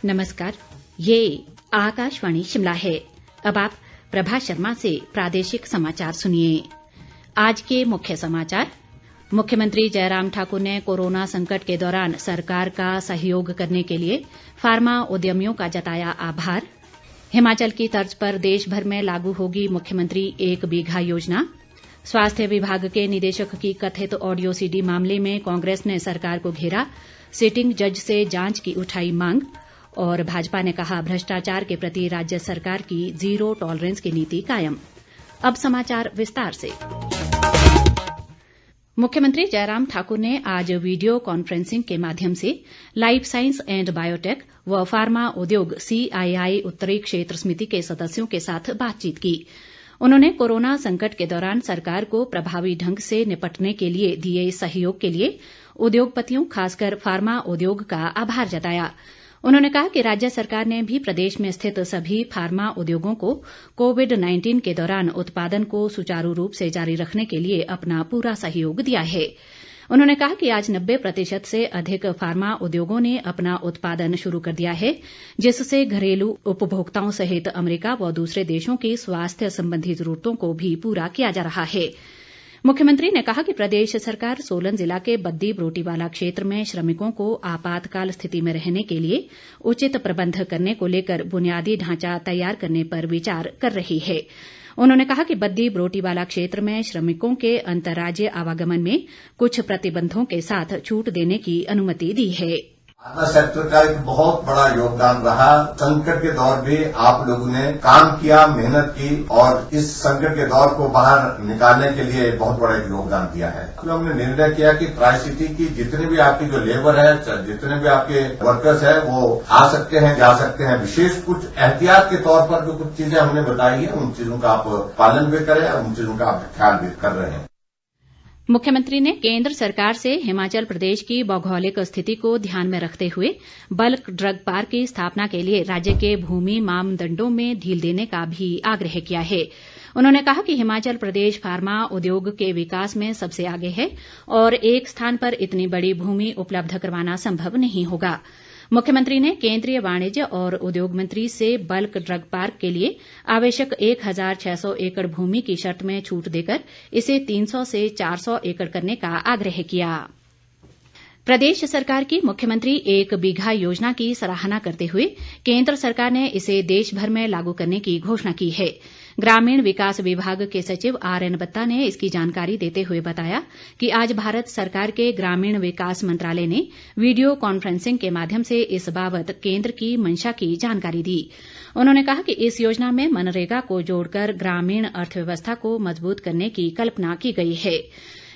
नमस्कार, ये आकाशवाणी शिमला है। अब आप प्रभा शर्मा से प्रादेशिक समाचार सुनिए। आज के मुख्य समाचार। मुख्यमंत्री जयराम ठाकुर ने कोरोना संकट के दौरान सरकार का सहयोग करने के लिए फार्मा उद्यमियों का जताया आभार। हिमाचल की तर्ज पर देश भर में लागू होगी मुख्यमंत्री 1 बीघा योजना। स्वास्थ्य विभाग के निदेशक की कथित ऑडियो सीडी मामले में कांग्रेस ने सरकार को घेरा, सिटिंग जज से जांच की उठाई मांग। और भाजपा ने कहा, भ्रष्टाचार के प्रति राज्य सरकार की जीरो टॉलरेंस की नीति कायम। अब समाचार विस्तार से। मुख्यमंत्री जयराम ठाकुर ने आज वीडियो कॉन्फ्रेंसिंग के माध्यम से लाइफ साइंस एंड बायोटेक व फार्मा उद्योग CII उत्तरी क्षेत्र समिति के सदस्यों के साथ बातचीत की। उन्होंने कोरोना संकट के दौरान सरकार को प्रभावी ढंग से निपटने के लिए दिए सहयोग के लिए उद्योगपतियों, खासकर फार्मा उद्योग का आभार जताया। उन्होंने कहा कि राज्य सरकार ने भी प्रदेश में स्थित सभी फार्मा उद्योगों को कोविड-19 के दौरान उत्पादन को सुचारू रूप से जारी रखने के लिए अपना पूरा सहयोग दिया है। उन्होंने कहा कि आज 90% से अधिक फार्मा उद्योगों ने अपना उत्पादन शुरू कर दिया है, जिससे घरेलू उपभोक्ताओं सहित अमेरिका व दूसरे देशों की स्वास्थ्य संबंधी जरूरतों को भी पूरा किया जा रहा है। मुख्यमंत्री ने कहा कि प्रदेश सरकार सोलन जिला के बद्दी बरोटीवाला क्षेत्र में श्रमिकों को आपातकाल स्थिति में रहने के लिए उचित प्रबंध करने को लेकर बुनियादी ढांचा तैयार करने पर विचार कर रही है। उन्होंने कहा कि बद्दी बरोटीवाला क्षेत्र में श्रमिकों के अंतर्राज्यीय आवागमन में कुछ प्रतिबंधों के साथ छूट देने की अनुमति दी है। फार्मा सेक्टर का एक बहुत बड़ा योगदान रहा। संकट के दौर भी आप लोगों ने काम किया, मेहनत की और इस संकट के दौर को बाहर निकालने के लिए बहुत बड़ा योगदान दिया है। तो हमने निर्णय किया कि ट्राई सिटी की जितने भी आपकी जो लेबर है, जितने भी आपके वर्कर्स है, वो आ सकते हैं, जा सकते हैं। विशेष कुछ एहतियात के तौर पर जो कुछ चीजें हमने बताई है, उन चीजों का आप पालन भी करें और उन चीजों का आप ख्याल भी कर रहे हैं। मुख्यमंत्री ने केंद्र सरकार से हिमाचल प्रदेश की भौगोलिक स्थिति को ध्यान में रखते हुए बल्क ड्रग पार्क की स्थापना के लिए राज्य के भूमि मानदंडों में ढील देने का भी आग्रह किया है। उन्होंने कहा कि हिमाचल प्रदेश फार्मा उद्योग के विकास में सबसे आगे है और एक स्थान पर इतनी बड़ी भूमि उपलब्ध करवाना संभव नहीं होगा। मुख्यमंत्री ने केंद्रीय वाणिज्य और उद्योग मंत्री से बल्क ड्रग पार्क के लिए आवश्यक 1600 एकड़ भूमि की शर्त में छूट देकर इसे 300 से 400 एकड़ करने का आग्रह किया। प्रदेश सरकार की मुख्यमंत्री 1 बीघा योजना की सराहना करते हुए केंद्र सरकार ने इसे देश भर में लागू करने की घोषणा की है। ग्रामीण विकास विभाग के सचिव RN बत्ता ने इसकी जानकारी देते हुए बताया कि आज भारत सरकार के ग्रामीण विकास मंत्रालय ने वीडियो कॉन्फ्रेंसिंग के माध्यम से इस बाबत केंद्र की मंशा की जानकारी दी। उन्होंने कहा कि इस योजना में मनरेगा को जोड़कर ग्रामीण अर्थव्यवस्था को मजबूत करने की कल्पना की गई है।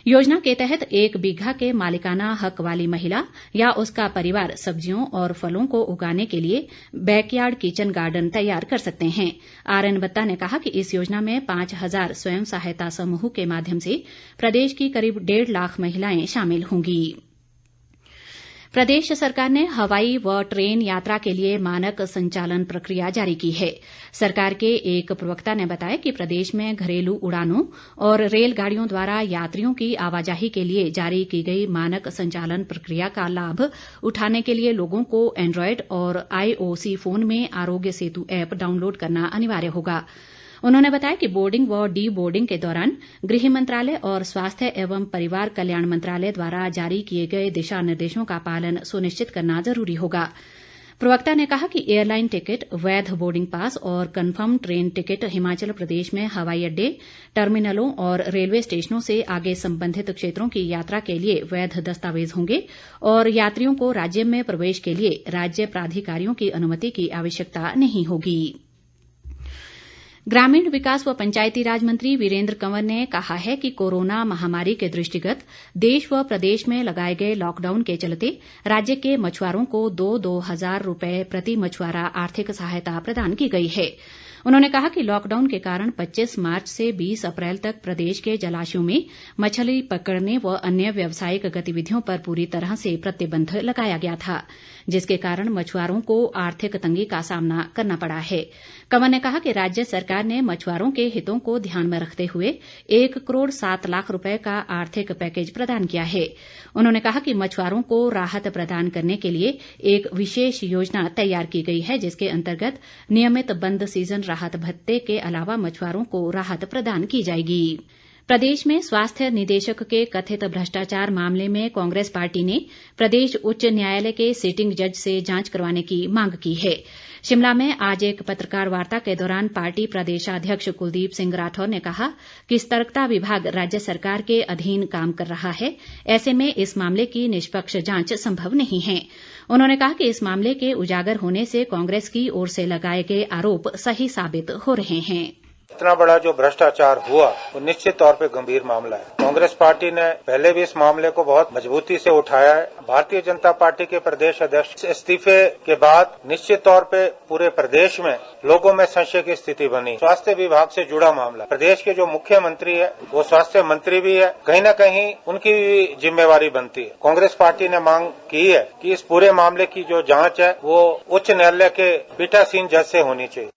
योजना के तहत 1 बीघा के मालिकाना हक वाली महिला या उसका परिवार सब्जियों और फलों को उगाने के लिए बैकयार्ड किचन गार्डन तैयार कर सकते हैं। RN बत्ता ने कहा कि इस योजना में 5000 स्वयं सहायता समूह के माध्यम से प्रदेश की करीब 1.5 लाख महिलाएं शामिल होंगी। प्रदेश सरकार ने हवाई व ट्रेन यात्रा के लिए मानक संचालन प्रक्रिया जारी की है। सरकार के एक प्रवक्ता ने बताया कि प्रदेश में घरेलू उड़ानों और रेलगाड़ियों द्वारा यात्रियों की आवाजाही के लिए जारी की गई मानक संचालन प्रक्रिया का लाभ उठाने के लिए लोगों को एंड्रॉयड और IOC फोन में आरोग्य सेतु ऐप डाउनलोड करना अनिवार्य होगा। उन्होंने बताया कि बोर्डिंग व डी बोर्डिंग के दौरान गृह मंत्रालय और स्वास्थ्य एवं परिवार कल्याण मंत्रालय द्वारा जारी किए गए दिशा निर्देशों का पालन सुनिश्चित करना जरूरी होगा। प्रवक्ता ने कहा कि एयरलाइन टिकट, वैध बोर्डिंग पास और confirm train ticket Himachal Pradesh में हवाई अड्डे, टर्मिनलों और रेलवे स्टेशनों से आगे संबंधित क्षेत्रों की यात्रा के लिए वैध दस्तावेज होंगे और यात्रियों को राज्य में प्रवेश के लिए राज्य प्राधिकारियों की अनुमति की आवश्यकता नहीं होगी। ग्रामीण विकास व पंचायती राज मंत्री वीरेंद्र कंवर ने कहा है कि कोरोना महामारी के दृष्टिगत देश व प्रदेश में लगाए गए लॉकडाउन के चलते राज्य के मछुआरों को 2-2 हजार रुपए प्रति मछुआरा आर्थिक सहायता प्रदान की गई है। उन्होंने कहा कि लॉकडाउन के कारण 25 मार्च से 20 अप्रैल तक प्रदेश के जलाशयों में मछली पकड़ने व अन्य व्यावसायिक गतिविधियों पर पूरी तरह से प्रतिबंध लगाया गया था, जिसके कारण मछुआरों को आर्थिक तंगी का सामना करना पड़ा है। कंवर ने कहा कि राज्य सरकार ने मछुआरों के हितों को ध्यान में रखते हुए 1 करोड़ 7 लाख रुपए का आर्थिक पैकेज प्रदान किया है। उन्होंने कहा कि मछुआरों को राहत प्रदान करने के लिए एक विशेष योजना तैयार की गई है, जिसके अंतर्गत नियमित बंद सीजन राहत भत्ते के अलावा मछुआरों को राहत प्रदान की जाएगी। प्रदेश में स्वास्थ्य निदेशक के कथित भ्रष्टाचार मामले में कांग्रेस पार्टी ने प्रदेश उच्च न्यायालय के सिटिंग जज से जांच करवाने की मांग की है। शिमला में आज एक पत्रकार वार्ता के दौरान पार्टी प्रदेशाध्यक्ष कुलदीप सिंह राठौर ने कहा कि सतर्कता विभाग राज्य सरकार के अधीन काम कर रहा है, ऐसे में इस मामले की निष्पक्ष जांच संभव नहीं है। उन्होंने कहा कि इस मामले के उजागर होने से कांग्रेस की ओर से लगाए गए आरोप सही साबित हो रहे हैं। इतना बड़ा जो भ्रष्टाचार हुआ वो निश्चित तौर पे गंभीर मामला है। कांग्रेस पार्टी ने पहले भी इस मामले को बहुत मजबूती से उठाया है। भारतीय जनता पार्टी के प्रदेश अध्यक्ष इस्तीफे के बाद निश्चित तौर पे पूरे प्रदेश में लोगों में संशय की स्थिति बनी। स्वास्थ्य विभाग से जुड़ा मामला, प्रदेश के जो मुख्यमंत्री है वो स्वास्थ्य मंत्री भी है, कहीं न कहीं उनकी भी जिम्मेवारी बनती है। कांग्रेस पार्टी ने मांग की है कि इस पूरे मामले की जो जांच है वो उच्च न्यायालय के पीठासीन जज से होनी चाहिए।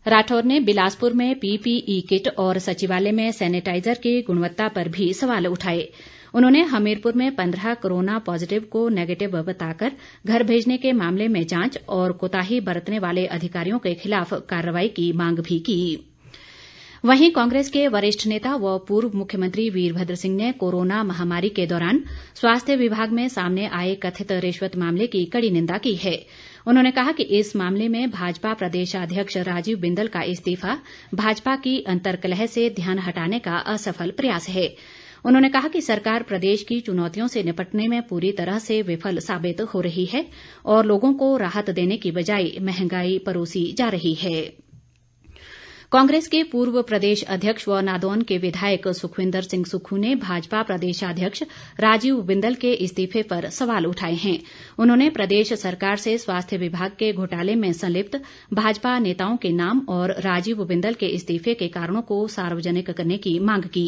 राठौर ने बिलासपुर में पीपीई किट और सचिवालय में सैनिटाइजर की गुणवत्ता पर भी सवाल उठाए। उन्होंने हमीरपुर में 15 कोरोना पॉजिटिव को नेगेटिव बताकर घर भेजने के मामले में जांच और कोताही बरतने वाले अधिकारियों के खिलाफ कार्रवाई की मांग भी की। वहीं कांग्रेस के वरिष्ठ नेता व पूर्व मुख्यमंत्री वीरभद्र सिंह ने कोरोना महामारी के दौरान स्वास्थ्य विभाग में सामने आए कथित रिश्वत मामले की कड़ी निंदा की है। उन्होंने कहा कि इस मामले में भाजपा प्रदेशाध्यक्ष राजीव बिंदल का इस्तीफा भाजपा की अंतर्कलह से ध्यान हटाने का असफल प्रयास है। उन्होंने कहा कि सरकार प्रदेश की चुनौतियों से निपटने में पूरी तरह से विफल साबित हो रही है और लोगों को राहत देने की बजाय महंगाई परोसी जा रही है। कांग्रेस के पूर्व प्रदेश अध्यक्ष व नादौन के विधायक सुखविंदर सिंह सुक्खू ने भाजपा प्रदेशाध्यक्ष राजीव बिंदल के इस्तीफे पर सवाल उठाए हैं। उन्होंने प्रदेश सरकार से स्वास्थ्य विभाग के घोटाले में संलिप्त भाजपा नेताओं के नाम और राजीव बिंदल के इस्तीफे के कारणों को सार्वजनिक करने की मांग की।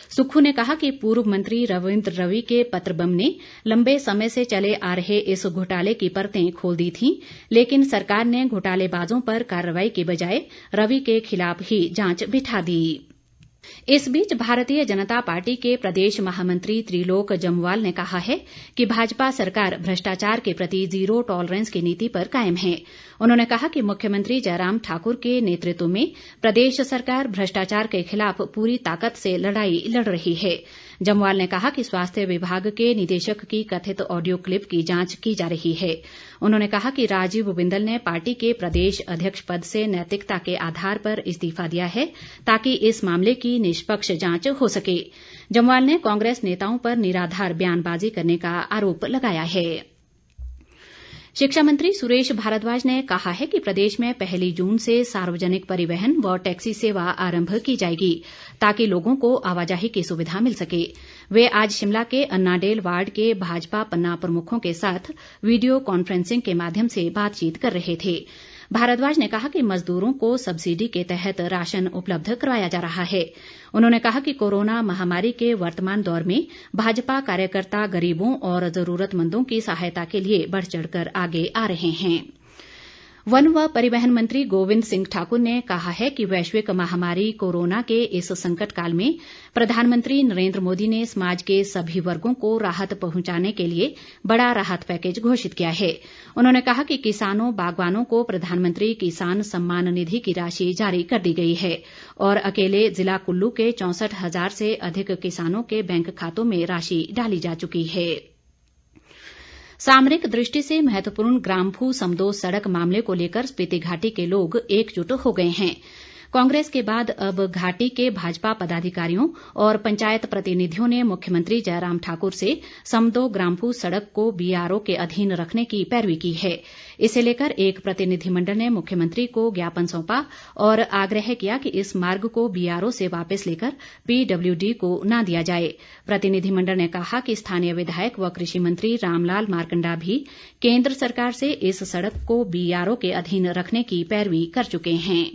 सुक्खू ने कहा कि पूर्व मंत्री रविन्द्र रवि के पत्र बम ने लंबे समय से चले आ रहे इस घोटाले की परतें खोल दी थीं, लेकिन सरकार ने घोटालेबाजों पर कार्रवाई की बजाय रवि के खिलाफ ही जांच बिठा दी। इस बीच भारतीय जनता पार्टी के प्रदेश महामंत्री त्रिलोक जम्वाल ने कहा है कि भाजपा सरकार भ्रष्टाचार के प्रति जीरो टॉलरेंस की नीति पर कायम है। उन्होंने कहा कि मुख्यमंत्री जयराम ठाकुर के नेतृत्व में प्रदेश सरकार भ्रष्टाचार के खिलाफ पूरी ताकत से लड़ाई लड़ रही है। जम्वाल ने कहा कि स्वास्थ्य विभाग के निदेशक की कथित ऑडियो क्लिप की जांच की जा रही है। उन्होंने कहा कि राजीव बिंदल ने पार्टी के प्रदेश अध्यक्ष पद से नैतिकता के आधार पर इस्तीफा दिया है ताकि इस मामले की निष्पक्ष जांच हो सके। जम्वाल ने कांग्रेस नेताओं पर निराधार बयानबाजी करने का आरोप लगाया है। शिक्षा मंत्री सुरेश भारद्वाज ने कहा है कि प्रदेश में 1 जून से सार्वजनिक परिवहन व टैक्सी सेवा आरंभ की जाएगी ताकि लोगों को आवाजाही की सुविधा मिल सके। वे आज शिमला के अन्नाडेल वार्ड के भाजपा पन्ना प्रमुखों के साथ वीडियो कॉन्फ्रेंसिंग के माध्यम से बातचीत कर रहे थे। भारद्वाज ने कहा कि मजदूरों को सब्सिडी के तहत राशन उपलब्ध करवाया जा रहा है। उन्होंने कहा कि कोरोना महामारी के वर्तमान दौर में भाजपा कार्यकर्ता गरीबों और जरूरतमंदों की सहायता के लिए बढ़ चढ़कर आगे आ रहे हैं। वन व परिवहन मंत्री गोविंद सिंह ठाकुर ने कहा है कि वैश्विक महामारी कोरोना के इस संकट काल में प्रधानमंत्री नरेंद्र मोदी ने समाज के सभी वर्गों को राहत पहुंचाने के लिए बड़ा राहत पैकेज घोषित किया है। उन्होंने कहा कि किसानों बागवानों को प्रधानमंत्री किसान सम्मान निधि की राशि जारी कर दी गई है और अकेले जिला कुल्लू के 64,000 से अधिक किसानों के बैंक खातों में राशि डाली जा चुकी है। सामरिक दृष्टि से महत्वपूर्ण ग्राम्फू समदो सड़क मामले को लेकर स्पीति घाटी के लोग एकजुट हो गए हैं। कांग्रेस के बाद अब घाटी के भाजपा पदाधिकारियों और पंचायत प्रतिनिधियों ने मुख्यमंत्री जयराम ठाकुर से समदो ग्राम्फू सड़क को बीआरओ के अधीन रखने की पैरवी की है। इसे लेकर एक प्रतिनिधिमंडल ने मुख्यमंत्री को ज्ञापन सौंपा और आग्रह किया कि इस मार्ग को बीआरओ से वापस लेकर पीडब्ल्यूडी को न दिया जाए। प्रतिनिधिमंडल ने कहा कि स्थानीय विधायक व कृषि मंत्री रामलाल मारकंडा भी केंद्र सरकार से इस सड़क को बीआरओ के अधीन रखने की पैरवी कर चुके हैं।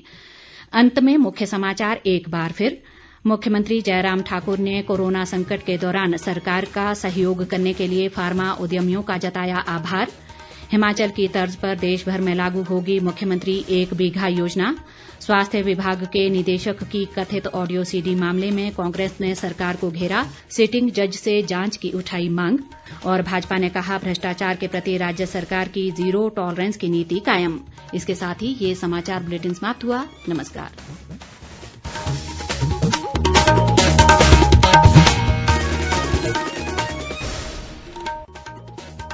अंत में मुख्य समाचार एक बार फिर। मुख्यमंत्री जयराम ठाकुर ने कोरोना संकट के दौरान सरकार का सहयोग करने के लिए फार्मा उद्यमियों का जताया आभार। हिमाचल की तर्ज पर देश भर में लागू होगी मुख्यमंत्री 1 बीघा योजना। स्वास्थ्य विभाग के निदेशक की कथित ऑडियो सीडी मामले में कांग्रेस ने सरकार को घेरा, सिटिंग जज से जांच की उठाई मांग। और भाजपा ने कहा भ्रष्टाचार के प्रति राज्य सरकार की जीरो टॉलरेंस की नीति कायम। इसके साथ ही ये समाचार बुलेटिन समाप्त हुआ। नमस्कार।